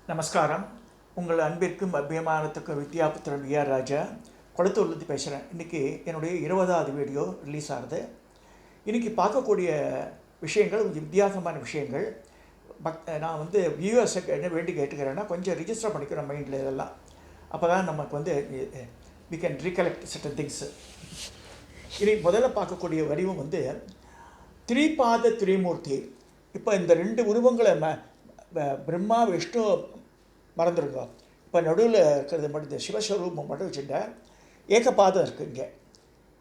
நமஸ்காரம். உங்கள் அன்பிற்கும் அபிமானத்துக்கும் வித்யாபுத்திரன் விஆர் ராஜா குளத்தூர்லேருந்து பேசுகிறேன். இன்றைக்கி என்னுடைய 20வது வீடியோ ரிலீஸ் ஆகுது. இன்றைக்கி பார்க்கக்கூடிய விஷயங்கள் கொஞ்சம் வித்தியாசமான விஷயங்கள். நான் வியூவர்ஸை என்ன வேண்டி கேட்டுக்கிறேன்னா, கொஞ்சம் ரிஜிஸ்டர் பண்ணிக்கிறோம் மைண்டில் இதெல்லாம். அப்போ தான் நமக்கு we can recollect certain things. இன்றைக்கி முதல்ல பார்க்கக்கூடிய வடிவம் திரிபாத திரிமூர்த்தி. இப்போ இந்த ரெண்டு உருவங்களை பிரம்மா விஷ்ணு மறந்துடுங்க. இப்போ நடுவில் இருக்கிறது மட்டும் இந்த சிவஸ்வரூபம் மட்டும் வச்சுட்டா ஏகபாதம் இருக்குது.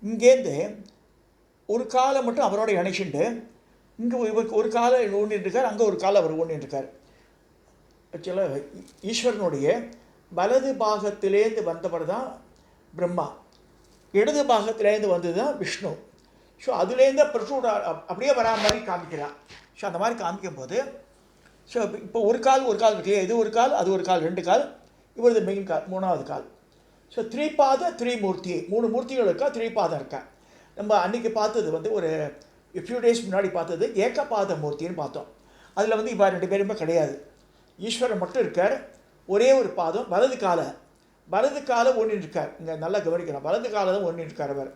இங்கேருந்து ஒரு காலை மட்டும் அவரோட இணைச்சுட்டு இங்கே இவருக்கு ஒரு காலை ஊன்னிட்டுருக்கார், அங்கே ஒரு காலை அவர் ஊன்னிட்டுருக்கார். ஆக்சுவலாக ஈஸ்வரனுடைய வலது பாகத்திலேருந்து வந்தவர் தான் பிரம்மா, இடது பாகத்திலேருந்து வந்தது தான் விஷ்ணு. ஸோ அதுலேருந்து பிரசூட அப்படியே வரா மாதிரி காமிக்கிறான். ஸோ அந்த மாதிரி காமிக்கும் போது ஸோ இப்போ ஒரு கால் இருக்கு, இது ஒரு கால், அது ஒரு கால், ரெண்டு கால், இவரது மெயின் கால், மூணாவது கால். ஸோ திரிபாத திரிமூர்த்தி, மூணு மூர்த்திகள் இருக்கா, திரிபாதம் இருக்கா. நம்ம அன்றைக்கி பார்த்தது ஒரு ஃபியூ டேஸ் முன்னாடி பார்த்தது ஏகபாத மூர்த்தின்னு பார்த்தோம். அதில் இப்போ ரெண்டு பேருமே கிடையாது, ஈஸ்வரன் மட்டும் இருக்கார். ஒரே ஒரு பாதம், வலது காலை ஒன்றிருக்கார். இங்கே நல்லா கவனிக்கணும், வலது காலை தான் ஒன்றிருக்கார் அவர்.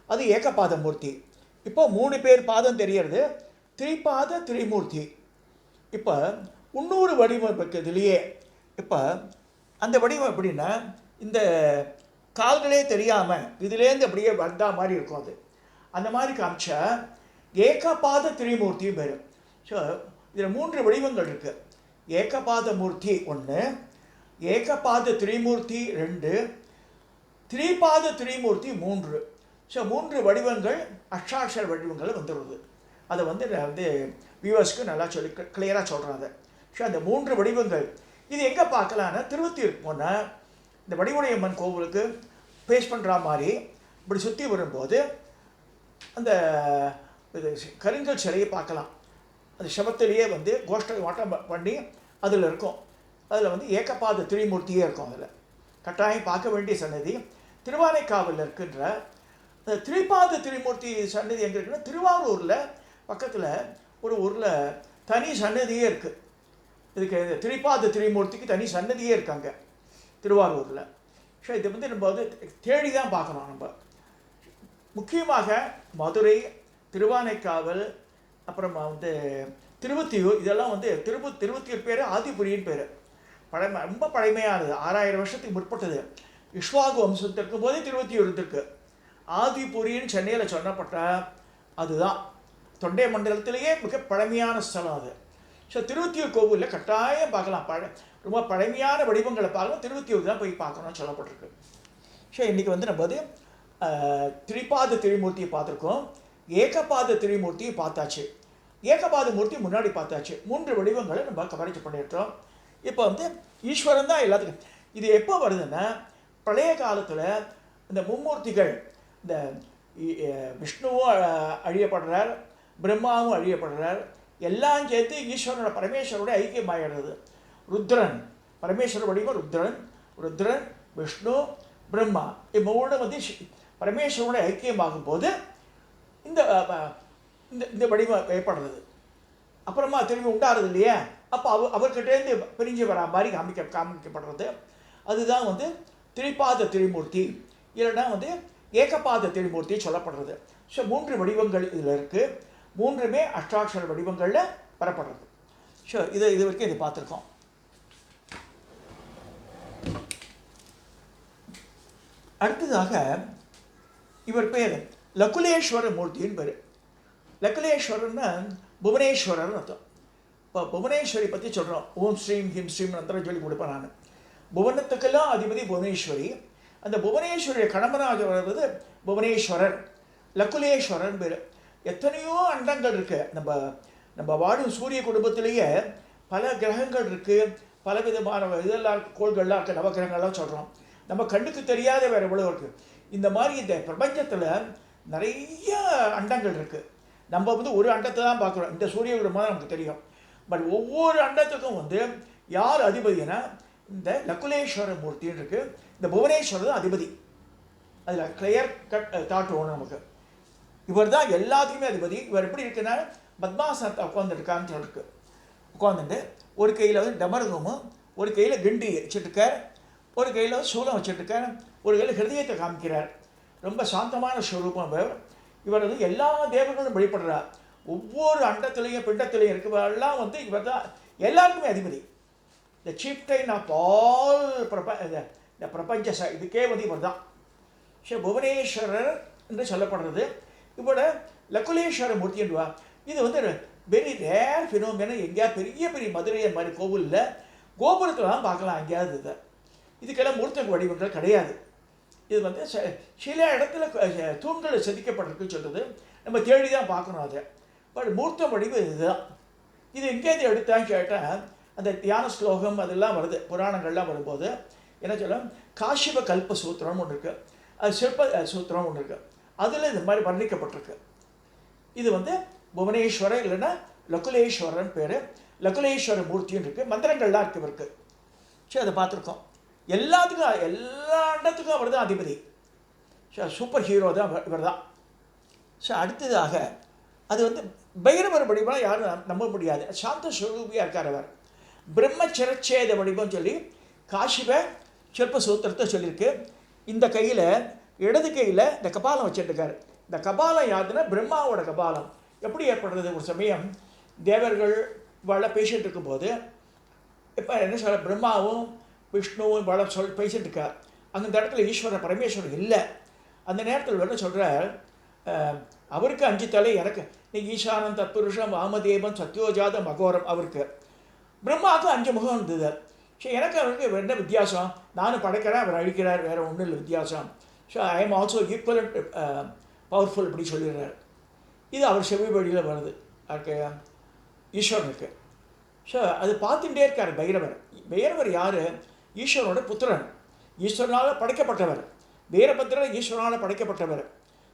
அது ஏகபாத மூர்த்தி. இப்போ 3 பேர் பாதம் தெரியறது, திரிபாத திரிமூர்த்தி. இப்போ இன்னொரு வடிவம் இருக்கிறதுலையே, இப்போ அந்த வடிவம் எப்படின்னா, இந்த கால்களே தெரியாமல் இதுலேருந்து அப்படியே வந்தா மாதிரி இருக்கும். அது அந்த மாதிரி காமிச்சா ஏகபாத திரிமூர்த்தியும் பேர். ஸோ இதில் 3 வடிவங்கள் இருக்குது. ஏகபாத மூர்த்தி 1, ஏகபாத திரிமூர்த்தி 2, திரிபாத திரிமூர்த்தி 3. ஸோ 3 வடிவங்கள் அஷ்டாட்சர வடிவங்கள் வந்துடுது. அதை வியூவர்ஸ்க்கு நல்லா சொல்லி கிளியராக சொல்கிறாங்க. ஸோ அந்த 3 வடிவங்கள் இது எங்கே பார்க்கலான்னா, திருவத்தியூர் போனால் இந்த வடிவுடையம்மன் கோவிலுக்கு பேஸ் பண்ணுற மாதிரி இப்படி சுற்றி வரும்போது அந்த இது கருங்கல் சிலையை பார்க்கலாம். அது சபத்திலேயே கோஷ்ட வாட்டம் பண்ணி அதில் இருக்கும். அதில் ஏகபாத திரிமூர்த்தியே இருக்கும். அதில் கட்டாயம் பார்க்க வேண்டிய சன்னதி திருவானைக்காவலில் இருக்கின்ற திரிபாத திரிமூர்த்தி சன்னதி எங்கே இருக்குன்னா, திருவாரூரில் பக்கத்தில் ஒரு ஊரில் தனி சன்னதியே இருக்குது. இதுக்கு திரிபாத திரிமூர்த்திக்கு தனி சன்னதியே இருக்காங்க திருவாரூரில். ஸோ இது நம்ம தேடி தான் பார்க்கணும். நம்ம முக்கியமாக மதுரை, திருவானைக்காவல், அப்புறமா திருவத்தியூர், இதெல்லாம் திருவத்தியூர் பேர் ஆதிபுரியின் பேர். ரொம்ப பழமையானது, 6000 வருஷத்துக்கு முற்பட்டது. இஷ்வாகு வம்சத்தில் இருக்கும்போதே திருவத்தியூர் இருந்திருக்கு. ஆதிபுரின்னு சென்னையில் சொன்னப்பட்டால் அதுதான் தொண்டை மண்டலத்திலேயே மிக பழமையான ஸ்தலம் அது. ஸோ திருவத்தியூர் கோவிலில் கட்டாயம் பார்க்கலாம். ரொம்ப பழமையான வடிவங்களை பார்க்கலாம், திருவத்தியூர் தான் போய் பார்க்கணும்னு சொல்லப்பட்டிருக்கு. ஸோ இன்றைக்கி நம்ம திரிபாத திரிமூர்த்தியை பார்த்துருக்கோம், ஏகபாத திரிமூர்த்தியை பார்த்தாச்சு. ஏகபாத மூர்த்தி முன்னாடி பார்த்தாச்சு. 3 வடிவங்களை நம்ம கவனிச்சு பண்ணிட்டோம். இப்போ ஈஸ்வரன் தான் எல்லாத்துக்கும். இது எப்போ வருதுன்னா, பழைய காலத்தில் இந்த மும்மூர்த்திகள், இந்த விஷ்ணுவும் அழியப்படுறார், பிரம்மாவும் அழியப்படுறார், எல்லாம் சேர்த்து ஈஸ்வரனோட பரமேஸ்வரோட ஐக்கியமாகிடுறது. ருத்ரன், பரமேஸ்வர வடிவம் ருத்ரன், விஷ்ணு, பிரம்மா, இம்மூணு பரமேஸ்வரோட ஐக்கியமாகும் போது இந்த இந்த வடிவம் ஏற்படுறது. அப்புறமா திரும்பி உண்டாகிறது இல்லையா, அப்போ அவர்கிட்டேருந்து பிரிஞ்சு வரா மாதிரி காமிக்கப்படுறது. அதுதான் திரிபாத திரிமூர்த்தி, இல்லைன்னா ஏகபாத திரிமூர்த்தி சொல்லப்படுறது. ஸோ 3 வடிவங்கள் இதில் இருக்குது. 3மே அஷ்டாட்சர வடிவங்களில் பெறப்படுறது. ஸோ இது வரைக்கும் இது பார்த்துருக்கோம். அடுத்ததாக இவர் பேர் லகுலேஸ்வர மூர்த்தின்னு பேர். லகுலேஸ்வரர்னா புவனேஸ்வரர்னு அர்த்தம். இப்போ புவனேஸ்வரி பற்றி சொல்கிறோம். ஓம் ஸ்ரீம் ஹிம் ஸ்ரீம் அந்தரம் சொல்லி கொடுப்பேன் நான். புவனத்துக்கெல்லாம் அதிபதி புவனேஸ்வரி. அந்த புவனேஸ்வரியை கடம்பனாக வருவது புவனேஸ்வரர், லகுலேஸ்வரன் பேர். எத்தனையோ அண்டங்கள் இருக்குது. நம்ம வாழும் சூரிய குடும்பத்திலேயே பல கிரகங்கள் இருக்குது, பல விதமான இதெல்லாம் கோள்கள்லாம் இருக்குது, நவகிரகங்கள்லாம் சொல்கிறோம். நம்ம கண்ணுக்கு தெரியாத வேறு எவ்வளோ இருக்குது. இந்த மாதிரி இந்த பிரபஞ்சத்தில் நிறைய அண்டங்கள் இருக்குது. நம்ம ஒரு அண்டத்தை தான் பார்க்குறோம், இந்த சூரிய குடும்பம் தான் நமக்கு தெரியும். பட் ஒவ்வொரு அண்டத்துக்கும் யார் அதிபதினா, இந்த லகுலேஸ்வர மூர்த்தின்னு இருக்குது. இந்த புவனேஸ்வரர் தான் அதிபதி. அதில் கிளியர் கட் தாட் ஒன்று நமக்கு. இவர் தான் எல்லாத்துக்குமே அதிபதி. இவர் எப்படி இருக்குன்னா, பத்மாசனத்தை உட்காந்துருக்கான்னு சொல்லிருக்கு. உட்காந்துட்டு ஒரு கையில் டமருகமும் ஒரு கையில் கிண்டி வச்சுட்டுருக்கார், ஒரு கையில் சூலம் வச்சுட்டுருக்கார், ஒரு கையில் ஹிருதயத்தை காமிக்கிறார். ரொம்ப சாந்தமான ஸ்வரூபம் அவர். இவர் வந்து எல்லா தேவர்களும் வழிபடுறார். ஒவ்வொரு அண்டத்திலையும் பிண்டத்திலையும் இருக்கிறவெல்லாம் வந்து இவர் தான் எல்லாருக்குமே அதிபதி. த சீஃப்டைன் ஆஃப் ஆல் இந்த பிரபஞ்ச இதுக்கே வந்து இவர் தான். புவனேஸ்வரர் என்று சொல்லப்படுறது. இவரோட லகுலேஸ்வர மூர்த்தி என்றுவா. இது வந்து வெரி ரேர் ஃபினோமினா. எங்கேயா பெரிய பெரிய மதுரை மாதிரி கோவிலில் கோபுரத்தில் பார்க்கலாம் எங்கேயாவது. இதுக்கெல்லாம் மூர்த்த வடிவங்கள் கிடையாது. இது வந்து சில இடத்துல தூண்கள் செதுக்கப்பட்டிருக்குன்னு சொல்கிறது, நம்ம தேடி தான் பார்க்கணும் அதை. பட் மூர்த்த வடிவு இதுதான். இது எங்கேயாவது எடுத்தான்னு கேட்டால் அந்த தியான ஸ்லோகம் அதெல்லாம் வருது, புராணங்கள்லாம் வரும்போது என்ன சொல்ல, காஷிப கல்ப சூத்திரம்னு ஒன்று இருக்குது, அது சிற்ப சூத்திரம் ஒன்று இருக்குது, அதில் இந்த மாதிரி வர்ணிக்கப்பட்டிருக்கு. இது வந்து புவனேஸ்வரர் இல்லைன்னா லகுலேஸ்வரன் பேர். லகுலேஸ்வர மூர்த்தின்னு இருக்குது, மந்திரங்கள்லாம் இருக்குது இவருக்கு. சரி, அதை பார்த்துருக்கோம். எல்லாத்துக்கும் எல்லா இடத்துக்கும் அவர் தான் அதிபதி. சூப்பர் ஹீரோ தான் இவர் தான். ஸோ அடுத்ததாக அது வந்து பைரவர் வடிவம் யாரும் நம்ப முடியாது. சாந்த ஸ்வரூபியாக இருக்கார் அவர். பிரம்மச்சிரச்சேத வடிவம் சொல்லி காஷிப சிற்ப சூத்திரத்தை சொல்லியிருக்கு. இந்த கையில் இடது கையில் இந்த கபாலம் வச்சுருக்காரு. இந்த கபாலம் யாருன்னா பிரம்மாவோட கபாலம். எப்படி ஏற்படுறது? ஒரு சமயம் தேவர்கள் வாழ பேசிகிட்டு இருக்கும்போது இப்போ என்ன சொல்ல, பிரம்மாவும் விஷ்ணுவும் வாழ பேசிகிட்டு இருக்கார். அந்த இடத்துல ஈஸ்வர பரமேஸ்வரர் இல்லை. அந்த நேரத்தில் என்ன சொல்கிறார், அவருக்கு 5 தலை, எனக்கு நீ ஈசானம் தத்புருஷம் வாமதேவன் சத்யோஜாத மகோரம். அவருக்கு பிரம்மாவுக்கு 5 முகம் இருந்தது. ஸோ எனக்கு அவருக்கு என்ன வித்தியாசம்? நானும் படைக்கிறேன், அவர் அழிக்கிறார், வேறு ஒன்றும் இல்லை வித்தியாசம். So I am also equivalent powerful இப்படி சொல்லிடுறார். இது அவர் செவி வழியில் வருது அவருக்கு ஈஸ்வரனுக்கு. ஸோ அது பார்த்துட்டே இருக்கார் பைரவர். பைரவர் யார்? ஈஸ்வரனோட புத்திரன், ஈஸ்வரனால் படைக்கப்பட்டவர். வீரபத்திரர் ஈஸ்வரனால் படைக்கப்பட்டவர்.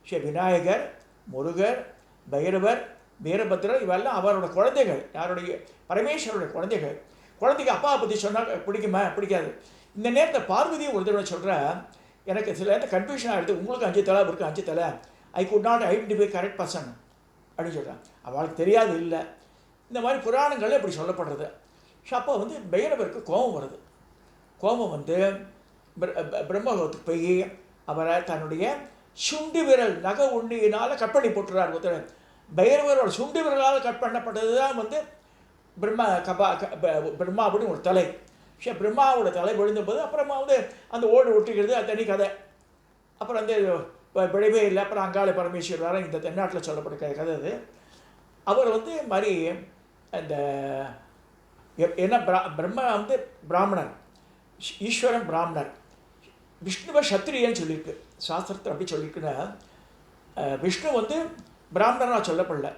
ஸ்ரீ விநாயகர், முருகர், பைரவர், வீரபத்திரர் இவெல்லாம் அவரோட குழந்தைகள். யாருடைய? பரமேஸ்வரோட குழந்தைகள். குழந்தைக்கு அப்பாவை பற்றி சொன்னால் பிடிக்குமா? பிடிக்காது. இந்த நேரத்தில் பார்வதியை ஒரு தடவை சொல்கிற, எனக்கு சில நேரத்தில் கன்ஃபியூஷன் ஆகிடுது, உங்களுக்கு 5 தலை, அவருக்கு 5 தலை, I could not identify correct person அப்படின்னு சொல்கிறான். அவளுக்கு தெரியாது இல்லை. இந்த மாதிரி புராணங்கள் இப்படி சொல்லப்படுறது. ஸோ அப்போ வந்து பைரவருக்கு கோபம் வருது. கோபம் வந்து பிரம்மலோகத்துக்கு போய் அவரை தன்னுடைய சுண்டு விரல் நகை உண்டியினால் கட் பண்ணி போட்டுறார். ஒருத்தர் பைரவரோட சுண்டு விரலால் கட் பண்ணப்பட்டது தான் வந்து பிரம்மா அப்படின்னு ஒரு தலை. ஸோ பிரம்மாவோட தலை விழுந்தபோது அப்புறமா வந்து அந்த ஓடு ஒட்டிக்கிறது, அது தனி கதை. அப்புறம் வந்து விளைவே இல்லை. அப்புறம் அங்காள பரமேஸ்வரர் இந்த தென்னாட்டில் சொல்லப்பட்ட கதை அது. அவர் வந்து மாதிரி அந்த என்ன பிரம்மா வந்து பிராமணர், ஈஸ்வரன் பிராமணர், விஷ்ணுவை சத்திரியன்னு சொல்லியிருக்கு சாஸ்திரத்தில். அப்படி சொல்லியிருக்குன்னா விஷ்ணு வந்து பிராமணராக சொல்லப்படல.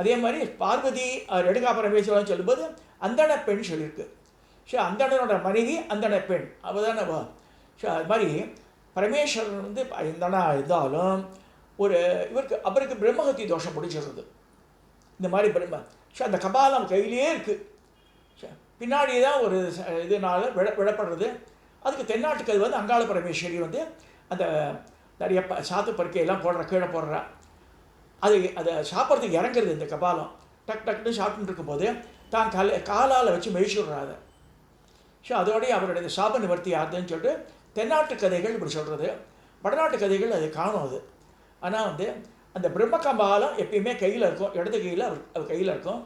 அதே மாதிரி பார்வதி ரெடுகா பரமேஸ்வரன் சொல்லும்போது அந்தண பெண் சொல்லியிருக்கு. ஸோ அந்தணனோட மனைவி அந்தண பெண் அவள் தானே வா. ஸோ அது மாதிரி பரமேஸ்வரன் வந்து அந்தணா இருந்தாலும் ஒரு அவருக்கு பிரம்மஹத்தி தோஷம் பிடிச்சிருந்தது. இந்த மாதிரி பிரம்ம. ஸோ அந்த கபாலம் கையிலே இருக்குது. பின்னாடியே தான் ஒரு இதனால் விடப்படுறது. அதுக்கு தென்னாட்டுக்கு அது வந்து அங்காள பரமேஸ்வரி வந்து அந்த நிறைய சாத்து பருக்கையெல்லாம் கீழே போடுறா. அதை சாப்பிட்றதுக்கு இறங்குறது இந்த கபாலம். டக் டக்குன்னு சாப்பிட்டுட்டு இருக்கும்போது தான் காலால் வச்சு மெழிச்சுடுறா அதை. ஸோ அதோடய அவருடைய சாப நிவர்த்தி ஆகுதுன்னு சொல்லிட்டு தென்னாட்டு கதைகள் இப்படி சொல்கிறது. வடநாட்டு கதைகள் அது காணும் அது. ஆனால் வந்து அந்த பிரம்ம கபாலம் எப்பயுமே கையில் இருக்கும், இடது கையில் அவர் கையில் இருக்கும்.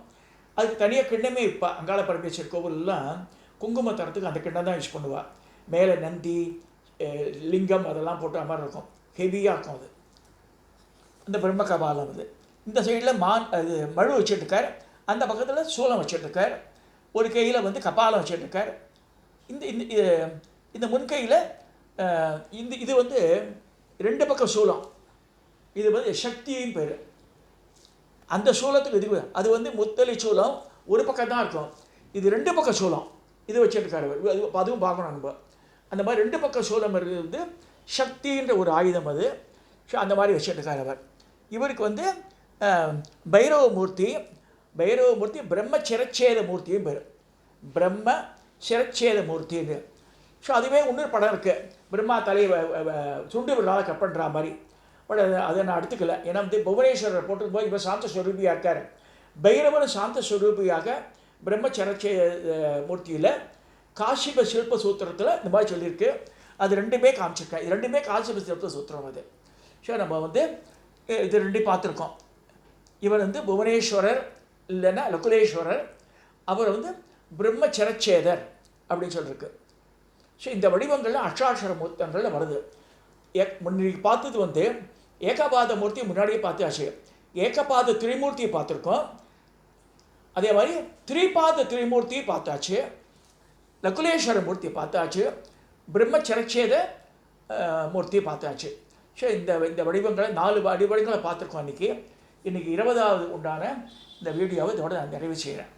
அதுக்கு தனியாக கிண்ணமே இப்போ அங்காள பரமேஸ்வரர் கோவிலெலாம் குங்கும தரத்துக்கு அந்த கிண்ணம் தான் யூஸ் பண்ணுவாள். மேலே நந்தி லிங்கம் அதெல்லாம் போட்டு மாதிரி இருக்கும், ஹெவியாக இருக்கும் அது. அந்த பிரம்ம கபாலம் அது. இந்த சைடில் அது மழு வச்சுட்டுருக்கார், அந்த பக்கத்தில் சூலம் வச்சுட்டுருக்கார், ஒரு கையில் வந்து கபாலம் வச்சுட்டுருக்கார். இந்த முன்கையில் இது வந்து 2 பக்கம் சூலம். இது வந்து சக்தியின் பேர். அந்த சூலத்துக்கு இது அது வந்து முத்தலி சூலம் ஒரு பக்கம் தான் இருக்கும். இது 2 பக்கம் சூலம் இது வச்சுருக்காரு. அதுவும் பார்க்கணும் நம்ம. அந்த மாதிரி 2 பக்கம் சூலம் இருக்கிறது சக்தின்ற ஒரு ஆயுதம் அது. அந்த மாதிரி வச்சுருக்கார் அவர். இவருக்கு வந்து பைரவமூர்த்தி பிரம்ம சிரச்சேத மூர்த்தியும் பேர். பிரம்ம சிரச்சேத மூர்த்தின்னு. ஸோ அதுவே இன்னொரு படம் இருக்குது, பிரம்மா தலையை சுண்டு விரலால் கட் பண்ணுற மாதிரி. பட் அதை நான் எடுத்துக்கல. ஏன்னா வந்து புவனேஸ்வரர் போட்டிருக்கும்போது இவர் சாந்த ஸ்வரூபியாக இருக்கார். பைரவன் சாந்த ஸ்வரூபியாக பிரம்ம சிரச்சேத மூர்த்தியில் காசிப சில்ப சூத்திரத்தில் இந்த மாதிரி சொல்லியிருக்கு. அது ரெண்டுமே காமிச்சிருக்கேன். இது ரெண்டுமே காசிப சில்ப சூத்திரம். அது சரி, நம்ம இது ரெண்டையும் பார்த்துருக்கோம். இவர் புவனேஸ்வரர் இல்லைன்னா லகுலேஸ்வரர், அவர் பிரம்மச்சரச்சேதர் அப்படின்னு சொல்லியிருக்கு. ஸோ இந்த வடிவங்களில் அஷ்டாட்சர மூர்த்தங்களில் வருது. முன்னாடி பார்த்தது ஏகபாத மூர்த்தி முன்னாடியே பார்த்தாச்சு. ஏகபாத திரிமூர்த்தியை பார்த்துருக்கோம். அதே மாதிரி திரிபாத திரிமூர்த்தியை பார்த்தாச்சு. லகுலேஸ்வர மூர்த்தியை பார்த்தாச்சு. பிரம்மச்சரச்சேத மூர்த்தியை பார்த்தாச்சு. ஸோ இந்த வடிவங்களை 4 வடிவங்களை பார்த்துருக்கோம். இன்றைக்கி 20வது உண்டான இந்த வீடியோவை இதோட நான் நிறைவு செய்கிறேன்.